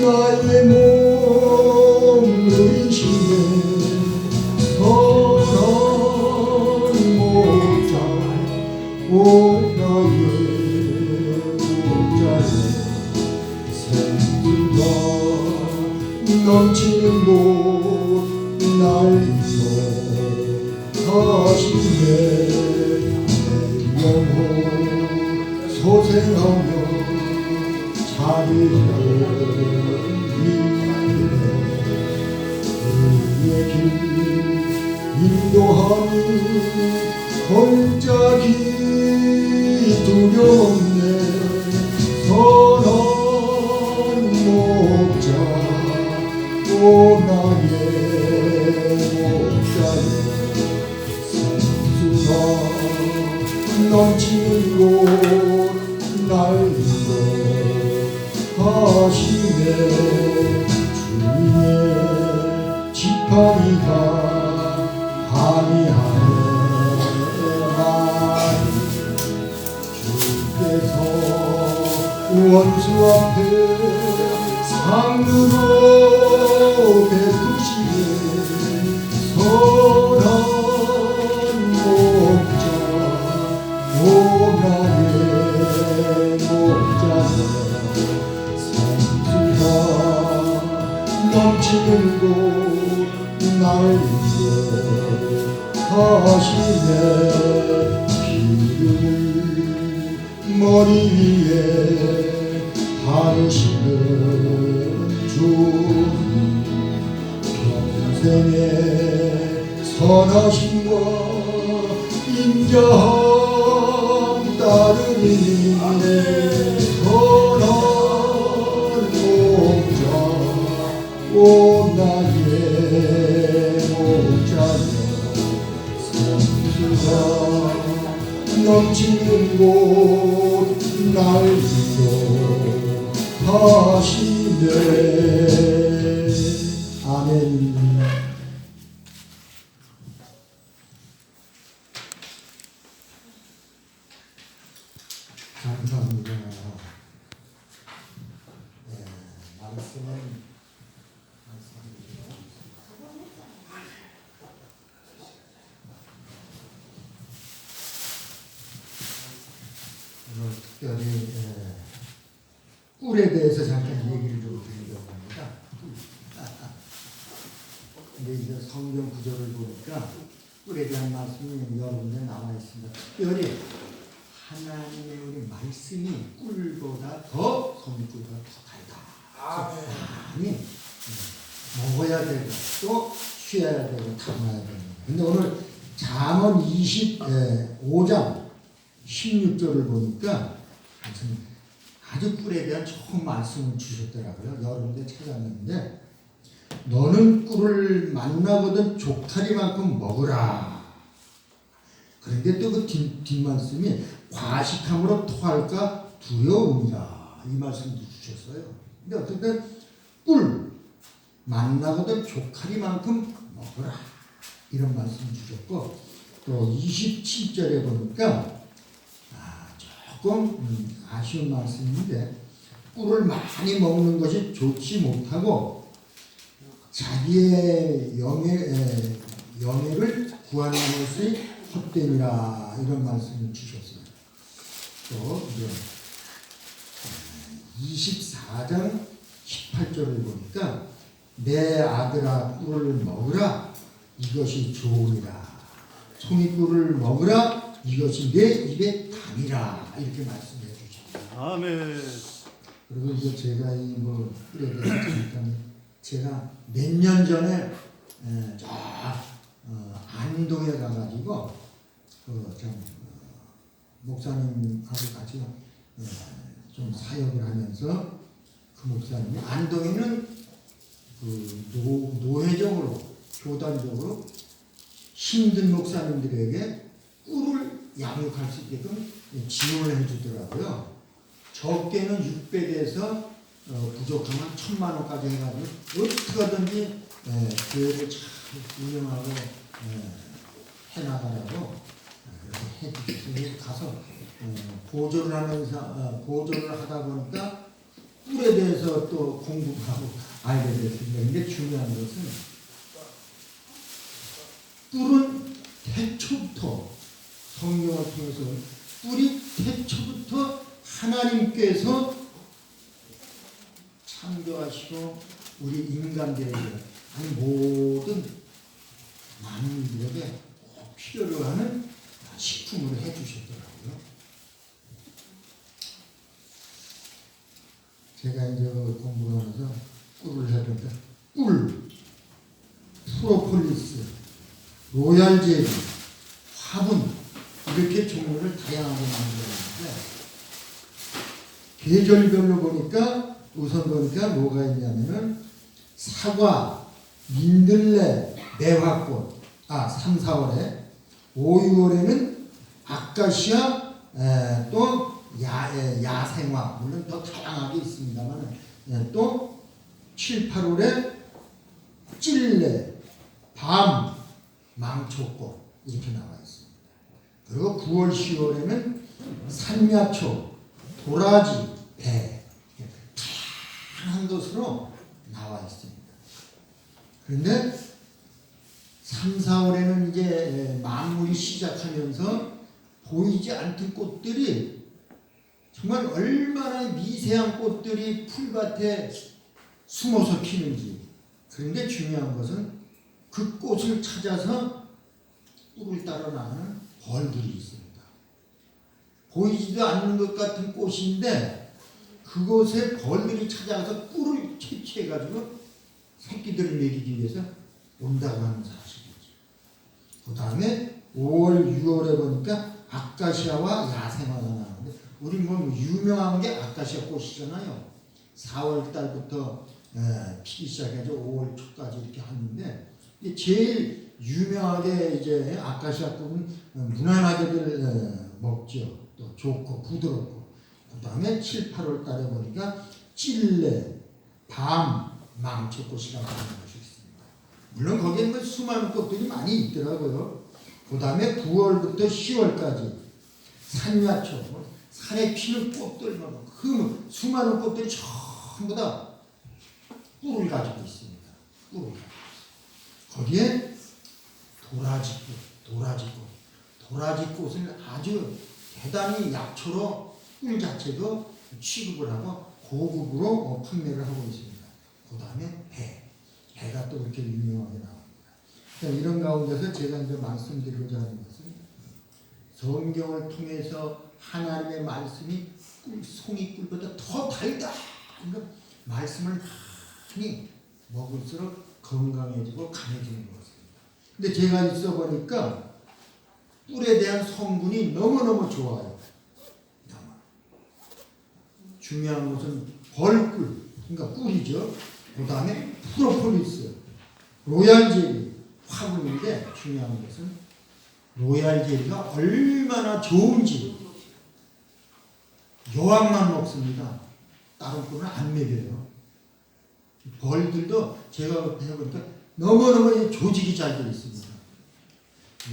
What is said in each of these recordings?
나의 몸 의심에 선한 목자 오 나의 목자여 생수가 넘치는 곳 날 인도하시네 내 영혼 소생하며 자비를 우리의 길 인도하니 골짜기 두려움네 선한 목자 오 나의 목자여 생수가 넘치는 곳 날 인도하시네 주님의 지팡이가 함께하네 주께서 원수 앞에 상으로 베푸시네 선한 목자 오 나의 목자여 생수가 넘치는 곳 날 인도하시네 기름을 머리 위에 바르시는 주님 평생의 선하심과 인자함 따르니 선한 목자 오 나의 목자여 생수가 넘치는 곳 날 인도하시네 아멘. 감사합니다. 네, 말씀은 오늘 특별히 꿀에 대해서 잠깐 얘기를 좀 드리려고 합니다. 근데 이제 성경 구절을 보니까 꿀에 대한 말씀이 여러 군데 나와 있습니다. 특별히 하나님의 우리 말씀이 꿀보다 더 성꿀보다 더 달다. 많이 먹어야 되고 또 쉬어야 되고 담아야 되는 거예요. 근데 오늘 잠언 25장 16절을 보니까 아주 꿀에 대한 좋은 말씀을 주셨더라고요. 여러 군데 찾았는데 너는 꿀을 만나거든 족타리만큼 먹으라. 그런데 또 그 뒷말씀이 과식함으로 토할까 두려움이라 이 말씀도 주셨어요. 근데 어쨌든 꿀 만나거든 족하리만큼 먹으라 이런 말씀 주셨고 또 27절에 보니까 조금 아쉬운 말씀인데 꿀을 많이 먹는 것이 좋지 못하고 자기의 영예를 구하는 것이 헛됨이라 이런 말씀을 주셨어요. 또 이제 24장 18절을 보니까 내 아들아 꿀을 먹으라 이것이 좋으니라 송이꿀을 먹으라 이것이 내 입에 담이라 이렇게 말씀해 주셨습니다. 아멘. 그리고 이제 제가 이 꿀에 대해서 잠깐 제가 몇 년 전에 저 안동에 가가지고 목사님하고 같이 좀 사역을 하면서 그 목사님이 안동에는 그 노회적으로 교단적으로 힘든 목사님들에게 꿀을 양육할 수 있게끔 지원을 해주더라고요. 적게는 600에서 부족하면 1000만 원까지 해가지고 어떻게 하든지 교회를 잘 운영하고 해나가라고 해주셔서 가서 보조를 하다 보니까 꿀에 대해서 또 공부하고 알게 됐습니다. 근데 중요한 것은 꿀은 태초부터 성경을 통해서 꿀이 태초부터 하나님께서 창조하시고 우리 인간들에게 아니 모든 만민들에게 꼭 필요로 하는 식품을 해주셨더라고요. 제가 이제 공부를 하면서 꿀을 해보니까 꿀, 프로폴리스, 로얄젤리, 화분 이렇게 종류를 다양하게 만들었는데 계절별로 보니까 우선 보니까 뭐가 있냐면은 사과, 민들레, 매화꽃 3, 4월에 5, 6월에는 아카시아 또 야생화 물론 더 다양하게 있습니다만 또 7, 8월에 찔레, 밤, 망초꽃 이렇게 나와 있습니다. 그리고 9월, 10월에는 산야초, 도라지, 배 다양한 것으로 나와 있습니다. 그런데 3, 4월에는 이제 만물이 시작하면서 보이지 않던 꽃들이 정말 얼마나 미세한 꽃들이 풀밭에 숨어서 피는지. 그런데 중요한 것은 그 꽃을 찾아서 꿀을 따라 나가는 벌들이 있습니다. 보이지도 않는 것 같은 꽃인데 그곳에 벌들이 찾아가서 꿀을 채취해가지고 새끼들을 먹이기 위해서 온다고 하는 사실이죠. 그 다음에 5월, 6월에 보니까 아카시아와 야생화가 나오는데 우리 뭐 유명한 게 아카시아 꽃이잖아요. 4월 달부터 피기 시작해서 5월 초까지 이렇게 하는데 제일 유명하게 이제 아카시아 꽃은 무난하게들 먹죠. 또 좋고 부드럽고 그 다음에 7, 8월 달에 보니까 찔레, 밤, 망초꽃이라고 하는 것이 있습니다. 물론 거기에 뭐 수많은 꽃들이 많이 있더라고요. 그 다음에 9월부터 10월까지 산야초, 산에 피는 꽃들, 그 수많은 꽃들이 전부 다 꿀을 가지고 있습니다. 꿀을 가지고. 거기에 도라지꽃을 아주 대단히 약초로 꿀 자체도 취급을 하고 고급으로 판매를 하고 있습니다. 그 다음에 배가 또 그렇게 유명하게 나옵니다. 그러니까 이런 가운데서 제가 이제 말씀드리고자 하는 것은 성경을 통해서 하나님의 말씀이 송이꿀보다 더 달다. 그러니까 말씀을 많이 먹을수록 건강해지고 강해지는 것 같습니다. 근데 제가 있어 보니까 꿀에 대한 성분이 너무너무 좋아요. 중요한 것은 벌꿀, 그러니까 꿀이죠. 그 다음에 프로폴리스, 로얄젤리, 화분인데 중요한 것은 로얄젤리가 얼마나 좋은지 여왕만 먹습니다. 다른 꿀은 안 먹여요. 벌들도 제가 해보니까 너무너무 조직이 잘 되어 있습니다.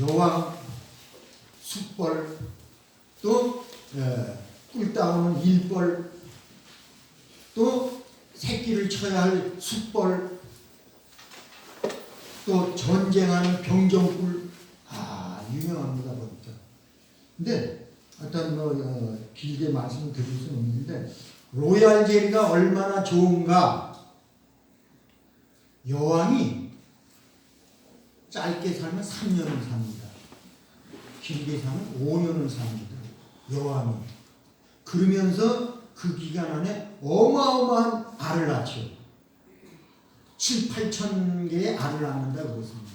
여왕, 숫벌, 또 꿀 따오는 일벌, 또 새끼를 쳐야 할 숫벌, 또 전쟁하는 병정꿀, 유명합니다 보니까. 근데 일단 길게 말씀드릴 수는 없는데 로얄젤리가 얼마나 좋은가. 여왕이 짧게 살면 3년을 삽니다. 길게 살면 5년을 삽니다. 여왕이. 그러면서 그 기간 안에 어마어마한 알을 낳죠. 7, 8천 개의 알을 낳는다고 그랬습니다.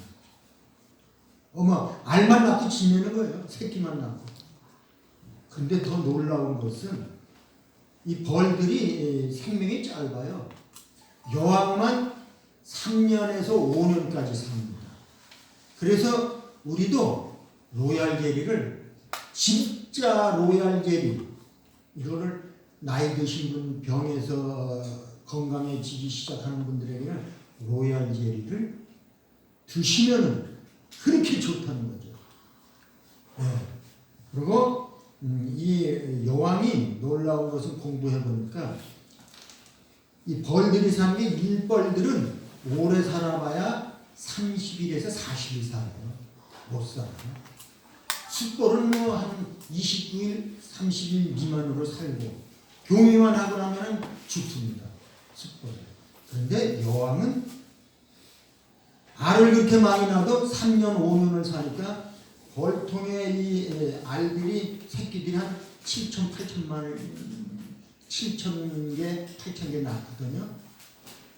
알만 낳고 지내는 거예요. 새끼만 낳고. 근데 더 놀라운 것은 이 벌들이 생명이 짧아요. 여왕만 3년에서 5년까지 삽니다. 그래서 우리도 로얄젤리를 진짜 로얄젤리 이거를 나이 드신 분 병에서 건강해지기 시작하는 분들에게는 로얄젤리를 드시면은 그렇게 좋다는 거죠. 그리고 이 여왕이 놀라운 것을 공부해 보니까 이 벌들이 사는 게 일벌들은 오래 살아봐야 30일에서 40일 살아요. 못 살아요. 숫벌은 뭐 한 29일, 30일 미만으로 살고 교미만 하고 나면 죽습니다. 숫벌은. 그런데 여왕은 알을 그렇게 많이 낳아도 3년, 5년을 사니까 벌통에 이 알들이 새끼들이 한 7천, 7천 개, 8천 개 낳거든요.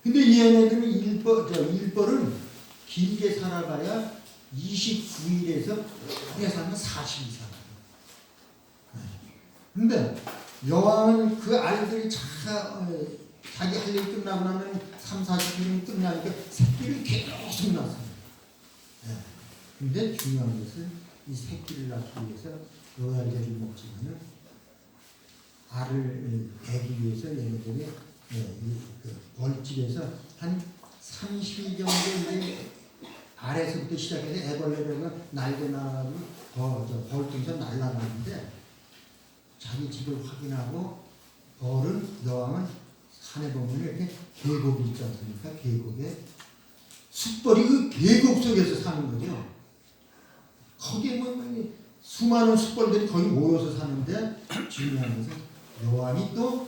근데 얘네들은 일벌은 길게 살아가야 29일에서 오래 살면 40일 살아요. 근데 여왕은 그 알들이 자기 할 일이 끝나고 나면 3, 40일은 끝나니까 새끼를 계속 낳습니다. 근데 중요한 것은 이 새끼를 낳기 위해서 로얄젤을 먹지만은 알을 배기 위해서 얘네들이 그 벌집에서 한 30일 정도 이제 알에서부터 시작해서 애벌레가 날개 나가지고 벌통에서 날아가는데 자기 집을 확인하고 여왕은 산에 보면 이렇게 계곡이 있지 않습니까? 계곡에 숫벌이 그 계곡 속에서 사는 거죠. 거기에 뭐 수많은 숫벌들이 거기 모여서 사는데 중요한 것은 여왕이 또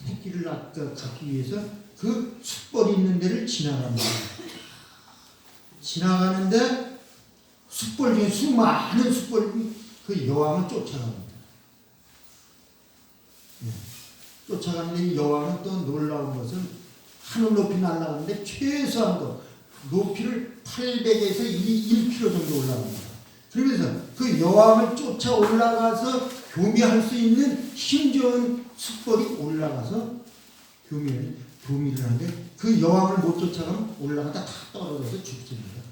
새끼를 갖기 위해서 그 숫벌이 있는 데를 지나갑니다. 지나가는데 숫벌 중에 수많은 숫벌이 그 여왕을 쫓아갑니다. 쫓아가는데 이 여왕은 또 놀라운 것은 하늘 높이 날아가는데 최소한도 높이를 800에서 1km 정도 올라갑니다. 그러면서 그 여왕을 쫓아 올라가서 교미할 수 있는 힘 좋은 숫벌이 올라가서 교미를 하는데 그 여왕을 못 쫓아가면 올라가다 다 떨어져서 죽습니다.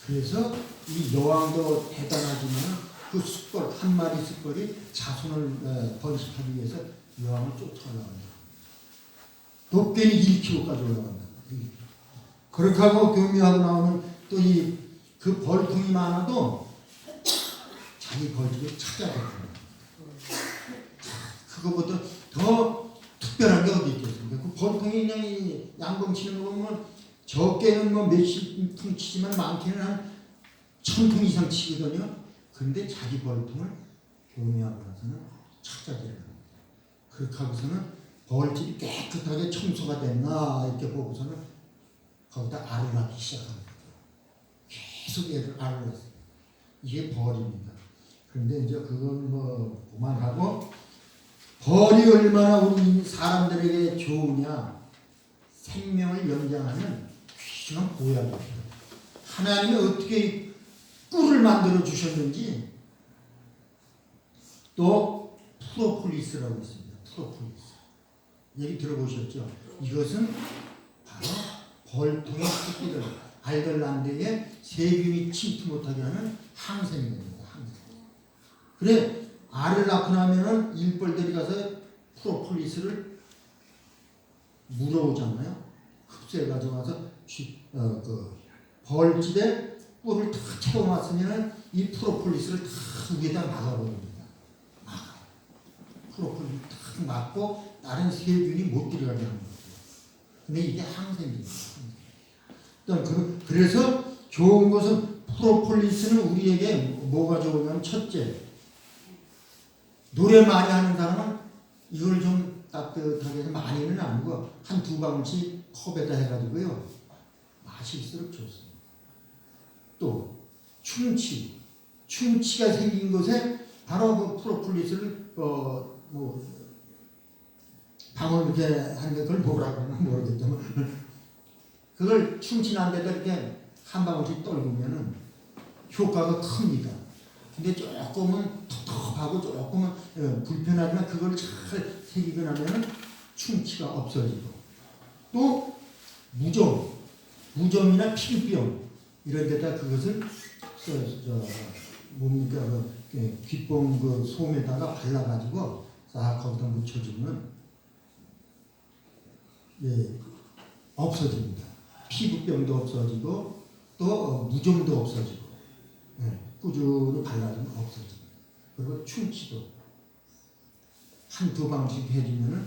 그래서 이 여왕도 대단하지만 그 숫벌 한 마리 숫벌이 자손을 번식하기 위해서 여왕을 쫓아올라간다. 높게는 1km까지 올라간다. 그렇게 하고 교미하고 나오면 또 그 벌통이 많아도 자기 벌집을 찾아야 됩니다. 그거보다 더 특별한 게 어디 있겠습니까? 그 벌통이 그냥 양봉 치는 거 보면 적게는 뭐 몇십 통 치지만 많게는 한 1000통 이상 치거든요. 그런데 자기 벌통을 교미하고 나서는 찾아내는 겁니다. 그렇게 하고서는 벌집이 깨끗하게 청소가 됐나 이렇게 보고서는 거기다 알을 낳기 시작합니다. 계속 알을 낳습니다. 이게 벌입니다. 그런데 이제 그건 뭐 그만하고 벌이 얼마나 우리 사람들에게 좋으냐 생명을 연장하는 귀중한 보약입니다. 하나님이 어떻게 꿀을 만들어 주셨는지 또 프로폴리스라고 있습니다. 프로폴리스 얘기 들어보셨죠? 이것은 바로 벌통의 새끼들 알들 난 데에 세균이 침투 못하게 하는 항생이 됩니다. 항생. 그래 알을 낳고 나면은 일벌들이 가서 프로폴리스를 물어오잖아요. 흡수해 가져와서 그 벌집에 꿀을 다 채워놨으면 이 프로폴리스를 다 위에다 막아버립니다. 프로폴리스 딱 막고 다른 세균이 못 들어가게 하는 거죠. 근데 이게 항생입니다. 그래서 좋은 것은 프로폴리스는 우리에게 뭐가 좋으냐면 첫째 노래 많이 하는 사람은 이걸 좀 따뜻하게 해서 많이는 아니고 한 두 방울씩 컵에다 해가지고요 마실수록 좋습니다. 또 충치가 생긴 곳에 바로 그 프로폴리스를 방울 이렇게 하는데 그걸 뭐라 그러나 모르겠지만 그걸 충치 난 데다 이렇게 한 방울씩 떨구면은 효과가 큽니다. 근데 조금은 텁텁하고 조금은 불편하지만 그걸 잘 새기고 나면은 충치가 없어지고 또 무좀이나 피부병 이런 데다 그것을 뭡니까 귓봉 그 솜에다가 발라가지고 싹 거기다 묻혀주면 없어집니다. 피부병도 없어지고 또 무좀도 없어지고 꾸준히 발라주면 없어집니다. 그리고 충치도 한 두 방울씩 해주면은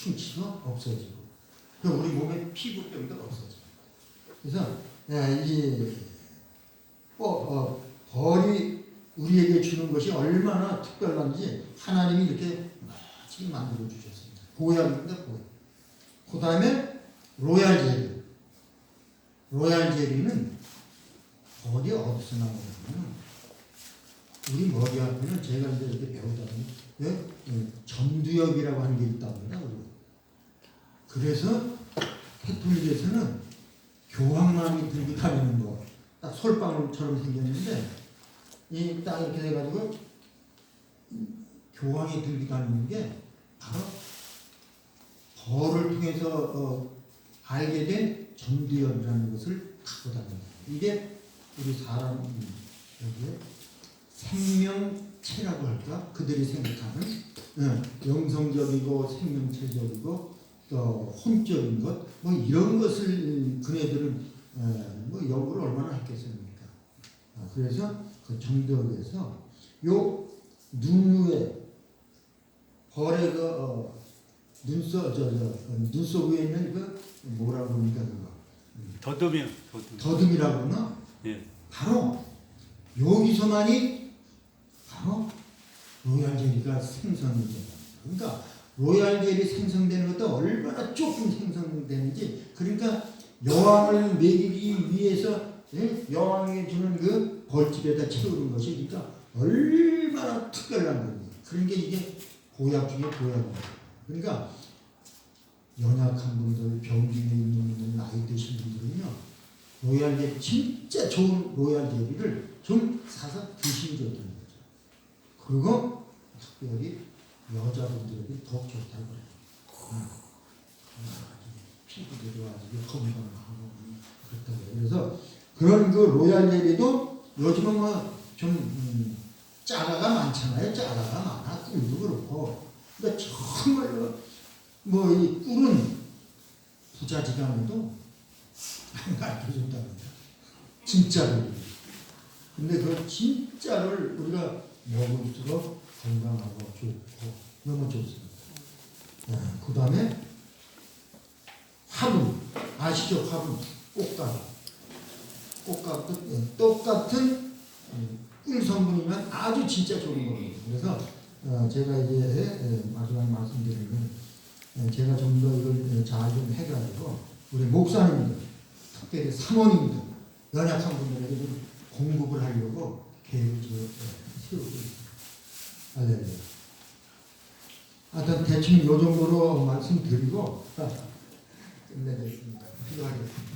충치가 없어지고 그 우리 몸의 피부병도 없어지고 그래서 이 벌이 우리에게 주는 것이 얼마나 특별한지 하나님이 이렇게 멋지게 만들어 주셨습니다. 보약입니다. 보약. 그 다음에 로얄 젤리. 로얄 젤리는 벌이 어디서 나오냐면 우리 머리 앞에는 제가 이제 이렇게 배우다 보니 전두엽이라고 하는 게 있답니다. 그래서 캐톨릭에서는 교황만이 들고 다니는 거, 딱 솔방울처럼 생겼는데 이 딱 이렇게 돼가지고 교황이 들고 다니는 게 바로 벌을 통해서 알게 된 전두엽이라는 것을 갖고 다닙니다. 이게 우리 사람 여기에 생명체라고 할까? 그들이 생각하는 영성적이고 생명체적이고 또 혼적인 것, 뭐 이런 것을 그네들은 뭐 연구를 얼마나 했겠습니까? 그래서 그 정도에서 요 눈 위에 벌의 그 눈썹 위에 있는 그 뭐라고 그럽니까 그거? 더듬이요. 더듬이라고 그러나? 예. 바로 여기서만이 바로 로얄 젤리가 생성이 됩니다. 그러니까 로얄 젤리 생성되는 것도 얼마나 조금 생성되는지 그러니까 여왕을 먹이기 위해서 여왕이 주는 그 벌집에다 채우는 것이 그러니까 얼마나 특별한 겁니다. 그런 게 이게 보약 중에 보약입니다. 그러니까 연약한 분들, 병 중에 있는 분들, 나이 드신 분들은요 로얄 젤리 진짜 좋은 로얄 젤리를 좀 사서 드시면 좋다는 거죠. 그리고 특별히 여자분들에게 더 좋다고 그래요. 피부도 좋아지고 건강하고 그렇다고 해요. 그래서 그런 그 로얄 젤리도 요즘은 뭐좀 짜가가 많잖아요. 짜가가 많아. 꿀도 그렇고. 그러니까 정말 뭐 이 꿀은 부자지간에도 안 가르쳐준답니다. 진짜로. 근데 그 진짜를 우리가 먹을수록 건강하고 좋고 너무 좋습니다. 그 다음에 화분 아시죠? 화분 꽃가루 꽃가루 똑같은 꿀 성분이면 아주 진짜 좋은 거거든요. 그래서 제가 이제 마지막 말씀드리면 제가 좀 더 이걸 잘 좀 해가지고 우리 목사님들 특별히 사모님들 연약한 분들에게 좀 공급을 하려고 계획을 세우고 있습니다. 할렐루야. 하여튼 대충 요 정도로 말씀드리고 끝내겠습니다. 필요하겠습니다.